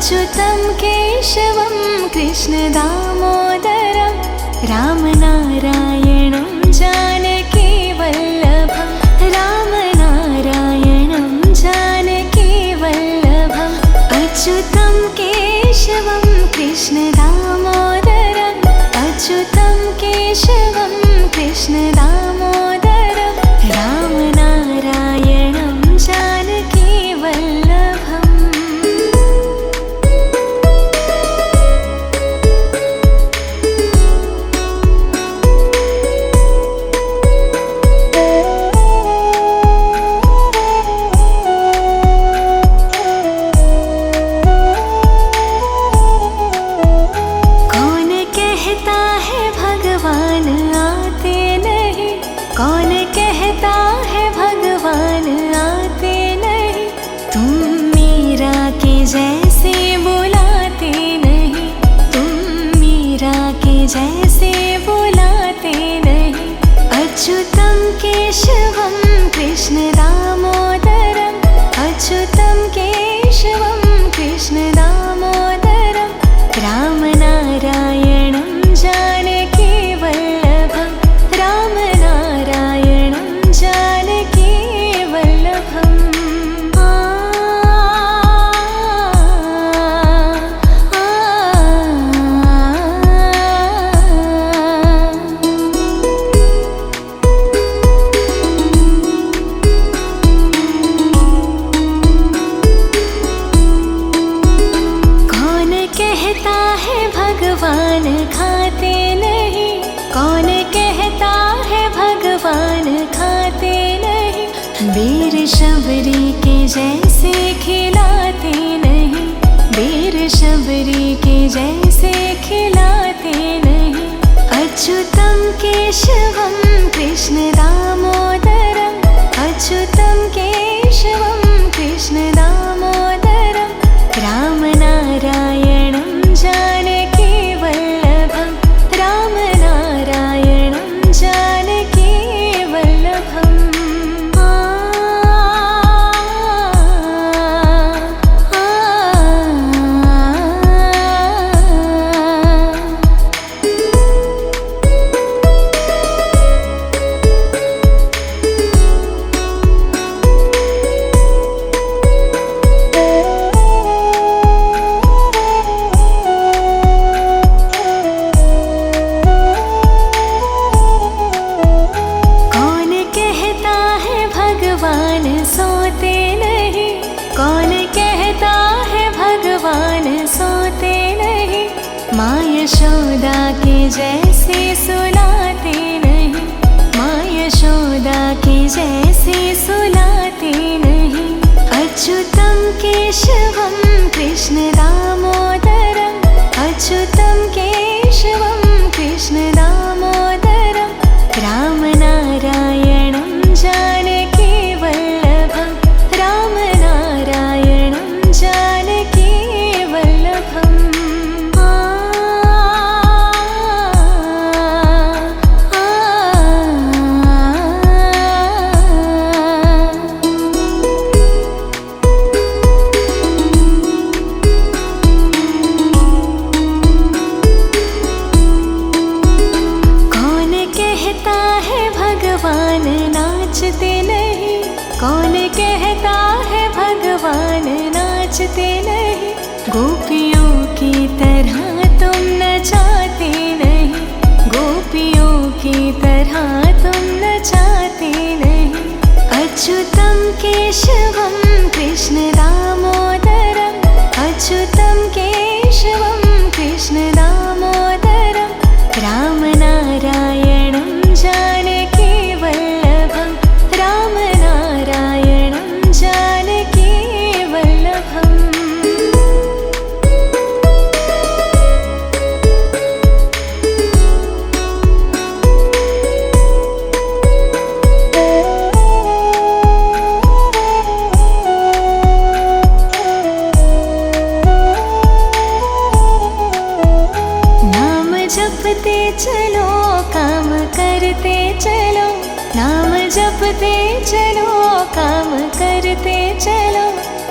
अच्युतं केशवं कृष्णदामोदरं रामनारायणं जानकीवल्लभं रामनारायणं जानकीवल्लभम् अच्युतं केशवं कृष्णदामोदरम् अच्युतं केशवं कृष्णदामोदरं रामनारायणं जानकीवल्लभम् कौन कहता है भगवान आते नहीं तुम मीरा के जैसे बुलाते नहीं तुम मीरा के जैसे बुलाते नहीं अच्युतं केशवं कृष्णदामोदरम् अच्युतं केशवं कृष्णदामोदरं रामनारायणं जानकीवल्लभं रामनारायणं जानकीवल्लभम् कौन कहता है भगवान खाते नहीं कौन कहता है भगवान खाते नहीं वीर शबरी के जैसे खिलाते नहीं वीर शबरी के जैसे खिलाते नहीं अच्युतं केशवं कृष्णदामोदरम् अच्युतं केशवं कृष्णदामोदरं रामनारायणं जानकीवल्लभं रामनारायणं जानकीवल्लभम् सोते नहीं कौन कहता है भगवान सोते नहीं माँ यशोदा के जैसे सुलाते नहीं माँ यशोदा के जैसे सुलाते नहीं अच्युतं केशवं कृष्णदामोदरम् अच्युतं केशवं कृष्णदामोदरं रामनारायणं जानकीवल्लभं रामनारायणं जानकीवल्लभम् कौन कहता है भगवान नाचते नहीं कौन कहता है भगवान नाचते नहीं गोपियों की तरह तुम नचाते नहीं गोपियों की तरह तुम नचाते नहीं अच्युतं केशवं कृष्णदामोदरम् अच्युतं केशवं कृष्णदामोदरं रामनारायणं जानकीवल्लभं रामनारायणं जानकीवल्लभम् जपते चलो काम करते चलो नाम जपते चलो काम करते चलो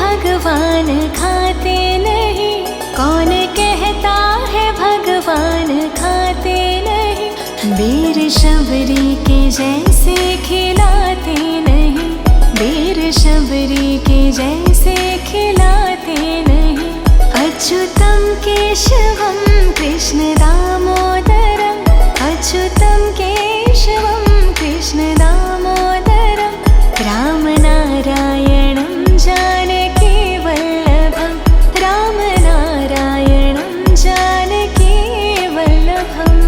भगवान खाते नहीं, कौन कहता है भगवान खाते नहीं। वीर शबरी के जैसे खिलाते नहीं, वीर शबरी के जैसे खिलाते नहीं। अच्युतम केशवम कृष्ण दामोदरम, अच्युतम केशवम कृष्ण दामोदरम। राम नारायणं जानकी वल्लभं, राम नारायणं जानकी वल्लभम्।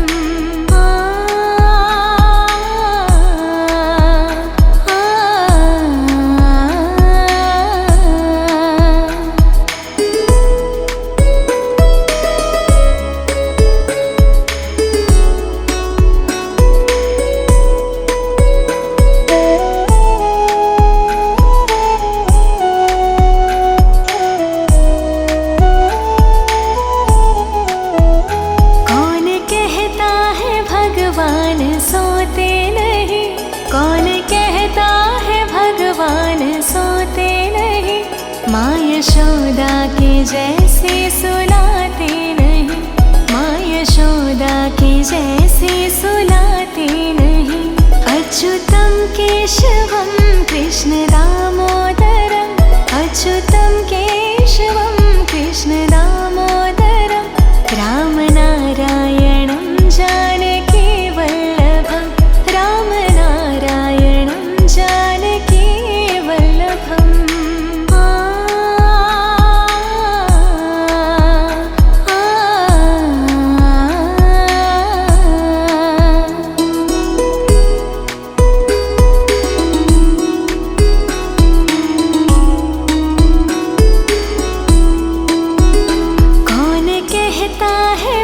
माँ यशोदा के जैसे सुलाते नहीं, माँ यशोदा के जैसे सुलाते नहीं। अच्युतं केशवं कृष्ण दामोदरम्, अच्युतं केशवं कृष्ण दामोदरम्, रामनारायणं जानकी वल्लभं, रामनारायणं जानकी वल्लभम्।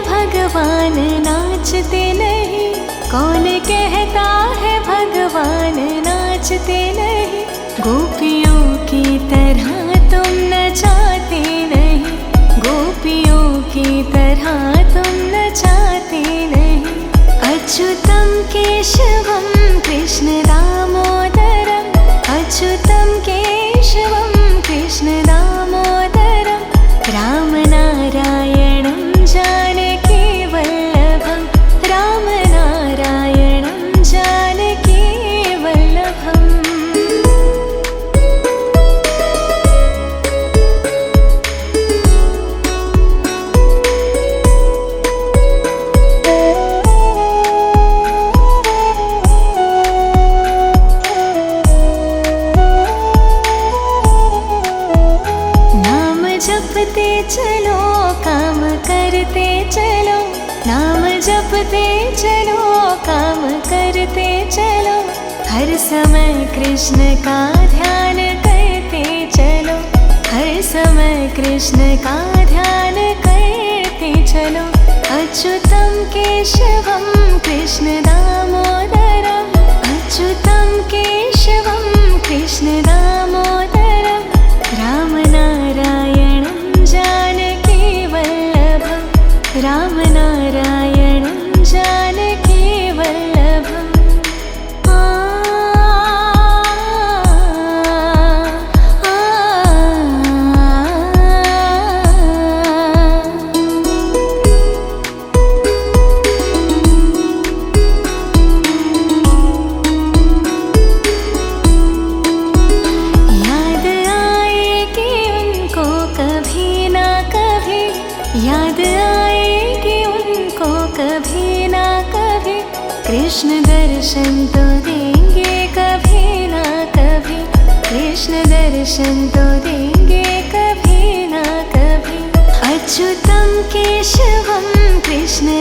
भगवान नाचते नहीं, कौन कहता है भगवान नाचते नहीं। गोपियों की तरह तुम नचाते नहीं, गोपियों की तरह तुम नचाते नहीं। अच्युतं केशवं कृष्ण दामोदरम्, अच्युतं केशवं कृष्ण दामोदरम्, रामनारायणं जानकी वल्लभं, रामनारायणं जानकी वल्लभम्। नाम जपते चलो, काम करते चलो, नाम जपते चलो, काम करते चलो। हर समय कृष्ण का ध्यान करते चलो, हर समय कृष्ण का ध्यान करते चलो। अच्युतं केशवं कृष्ण दामोदरम्, अच्युतं केशवं कृष्ण दामोदरम्, रामनारायणं जानकी वल्लभं, रामनारायणं जानकी वल्लभम्। याद आएगी उनको कभी ना कभी, कृष्ण दर्शन तो देंगे कभी ना कभी, कृष्ण दर्शन तो देंगे कभी ना कभी। अच्युतं केशवं कृष्ण